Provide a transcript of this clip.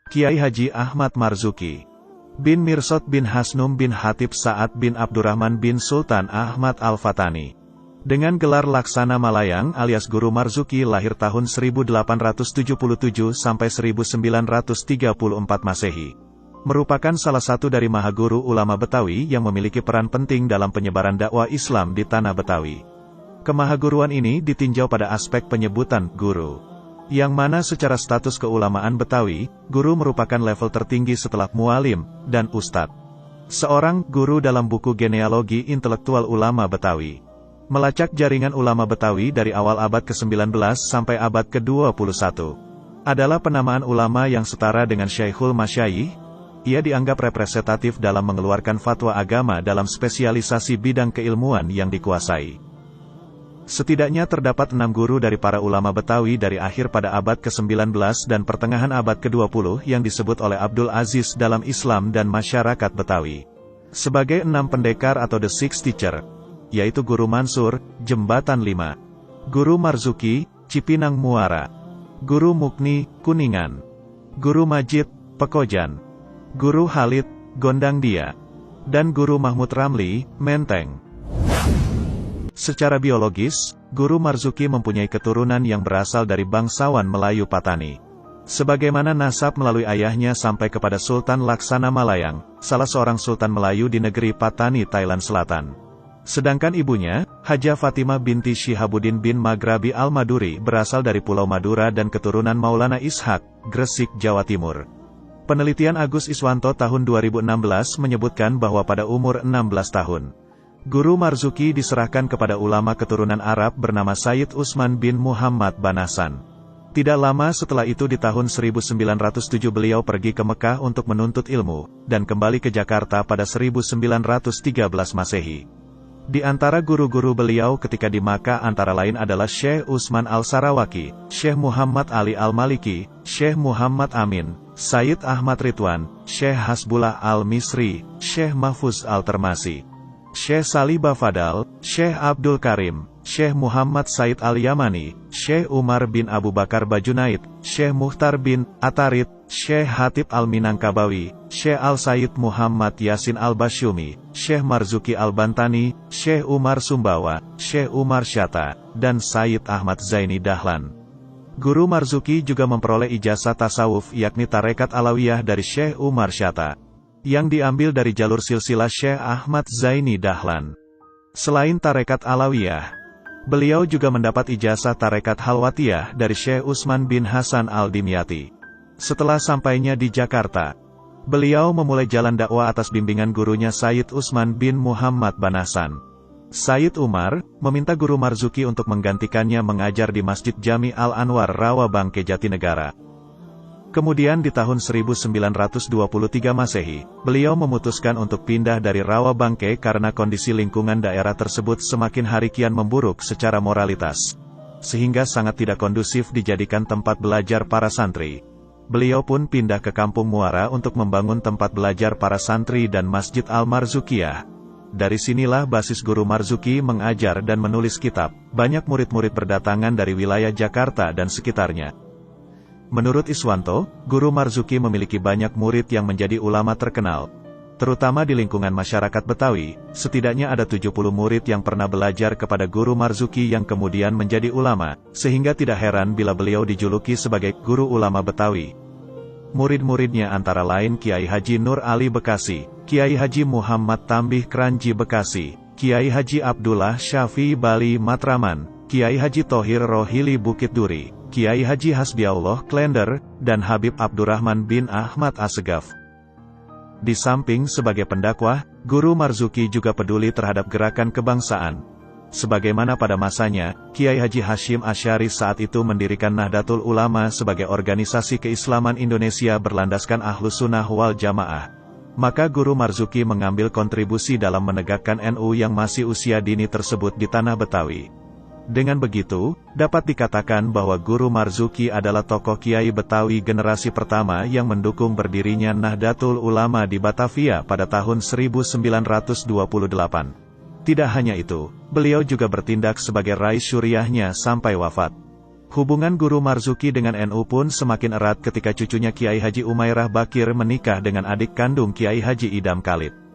Kiai Haji Ahmad Marzuki bin Mirsad bin Hasnum bin Hatib Sa'ad bin Abdurrahman bin Sultan Ahmad Al-Fatani. Dengan gelar Laksana Malayang alias Guru Marzuki lahir tahun 1877 sampai 1934 Masehi. Merupakan salah satu dari mahaguru ulama Betawi yang memiliki peran penting dalam penyebaran dakwah Islam di tanah Betawi. Kemahaguruan ini ditinjau pada aspek penyebutan guru, yang mana secara status keulamaan Betawi, guru merupakan level tertinggi setelah mualim dan ustadz. Seorang guru dalam buku genealogi intelektual ulama Betawi. Melacak jaringan ulama Betawi dari awal abad ke-19 sampai abad ke-21. Adalah penamaan ulama yang setara dengan Syekhul Masyayikh. Ia dianggap representatif dalam mengeluarkan fatwa agama dalam spesialisasi bidang keilmuan yang dikuasai. Setidaknya terdapat 6 guru dari para ulama Betawi dari akhir pada abad ke-19 dan pertengahan abad ke-20 yang disebut oleh Abdul Aziz dalam Islam dan masyarakat Betawi sebagai 6 pendekar atau the six teacher, yaitu Guru Mansur, Jembatan 5, Guru Marzuki, Cipinang Muara, Guru Mukni, Kuningan, Guru Majid, Pekojan, Guru Halid, Gondang Dia, dan Guru Mahmud Ramli, Menteng. Secara biologis, Guru Marzuki mempunyai keturunan yang berasal dari bangsawan Melayu Patani. Sebagaimana nasab melalui ayahnya sampai kepada Sultan Laksana Malayang, salah seorang sultan Melayu di negeri Patani, Thailand Selatan. Sedangkan ibunya, Hajah Fatimah binti Syihabuddin bin Maghrabi Al-Maduri berasal dari Pulau Madura dan keturunan Maulana Ishak, Gresik, Jawa Timur. Penelitian Agus Iswanto tahun 2016 menyebutkan bahwa pada umur 16 tahun, Guru Marzuki diserahkan kepada ulama keturunan Arab bernama Sayyid Utsman bin Muhammad Banasan. Tidak lama setelah itu di tahun 1907 beliau pergi ke Mekah untuk menuntut ilmu, dan kembali ke Jakarta pada 1913 Masehi. Di antara guru-guru beliau ketika di Makkah antara lain adalah Syekh Utsman Al-Sarawaki, Syekh Muhammad Ali Al-Maliki, Syekh Muhammad Amin, Sayyid Ahmad Ridwan, Syekh Hasbullah Al-Misri, Syekh Mahfuz Al-Termasi, Syekh Salih Bafadal, Syekh Abdul Karim, Syekh Muhammad Said Al-Yamani, Syekh Umar bin Abu Bakar Bajunaid, Syekh Mukhtar bin Atarid, Syekh Hatib Al-Minangkabawi, Syekh Al-Said Muhammad Yasin Al-Basyumi, Syekh Marzuki Al-Bantani, Syekh Umar Sumbawa, Syekh Umar Syata, dan Sayyid Ahmad Zaini Dahlan. Guru Marzuki juga memperoleh ijazah tasawuf yakni Tarekat Alawiyah dari Syekh Umar Syata, yang diambil dari jalur silsilah Syekh Ahmad Zaini Dahlan. Selain Tarekat Alawiyah, beliau juga mendapat ijazah Tarekat Halwatiyah dari Syekh Utsman bin Hasan Al-Dimyati. Setelah sampainya di Jakarta, beliau memulai jalan dakwah atas bimbingan gurunya Sayyid Utsman bin Muhammad Banasan. Sayyid Umar meminta Guru Marzuki untuk menggantikannya mengajar di Masjid Jami Al-Anwar Rawabangke Jatinegara. Kemudian di tahun 1923 Masehi, beliau memutuskan untuk pindah dari Rawabangke karena kondisi lingkungan daerah tersebut semakin hari kian memburuk secara moralitas, sehingga sangat tidak kondusif dijadikan tempat belajar para santri. Beliau pun pindah ke Kampung Muara untuk membangun tempat belajar para santri dan Masjid Al-Marzukiyah. Dari sinilah basis Guru Marzuki mengajar dan menulis kitab. Banyak murid-murid berdatangan dari wilayah Jakarta dan sekitarnya. Menurut Iswanto, Guru Marzuki memiliki banyak murid yang menjadi ulama terkenal. Terutama di lingkungan masyarakat Betawi, setidaknya ada 70 murid yang pernah belajar kepada Guru Marzuki yang kemudian menjadi ulama, sehingga tidak heran bila beliau dijuluki sebagai Guru Ulama Betawi. Murid-muridnya antara lain Kiai Haji Nur Ali Bekasi, Kiai Haji Muhammad Tambih Kranji Bekasi, Kiai Haji Abdullah Syafi'i Bali Matraman, Kiai Haji Thohir Rohili Bukit Duri, Kiai Haji Hasbiallah Klender, dan Habib Abdurrahman bin Ahmad Assegaf. Di samping sebagai pendakwah, Guru Marzuki juga peduli terhadap gerakan kebangsaan. Sebagaimana pada masanya, Kiai Haji Hashim Asy'ari saat itu mendirikan Nahdlatul Ulama sebagai organisasi keislaman Indonesia berlandaskan Ahlus Sunnah wal Jamaah. Maka Guru Marzuki mengambil kontribusi dalam menegakkan NU yang masih usia dini tersebut di tanah Betawi. Dengan begitu, dapat dikatakan bahwa Guru Marzuki adalah tokoh Kiai Betawi generasi pertama yang mendukung berdirinya Nahdlatul Ulama di Batavia pada tahun 1928. Tidak hanya itu, beliau juga bertindak sebagai rais syuriahnya sampai wafat. Hubungan Guru Marzuki dengan NU pun semakin erat ketika cucunya Kiai Haji Umairah Bakir menikah dengan adik kandung Kiai Haji Idam Khalid.